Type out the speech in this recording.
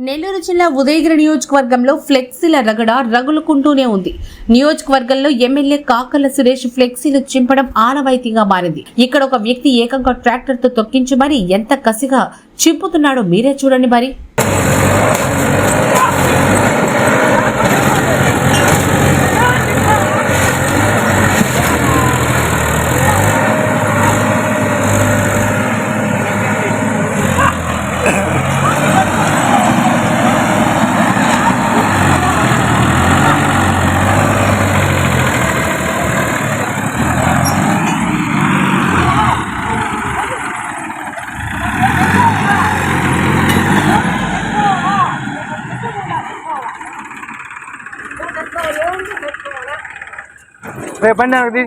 నెల్లూరు జిల్లా ఉదయగిరి నియోజకవర్గంలో ఫ్లెక్సీల రగడ రగులుకుంటూనే ఉంది. నియోజకవర్గంలో ఎమ్మెల్యే కాకర్ల సురేష్ ఫ్లెక్సీలు చింపడం ఆనవాయితీగా మారింది. ఇక్కడ ఒక వ్యక్తి ఏకంగా ట్రాక్టర్ తో తొక్కించి మరి ఎంత కసిగా చింపుతున్నాడో మీరే చూడండి మరి. బండి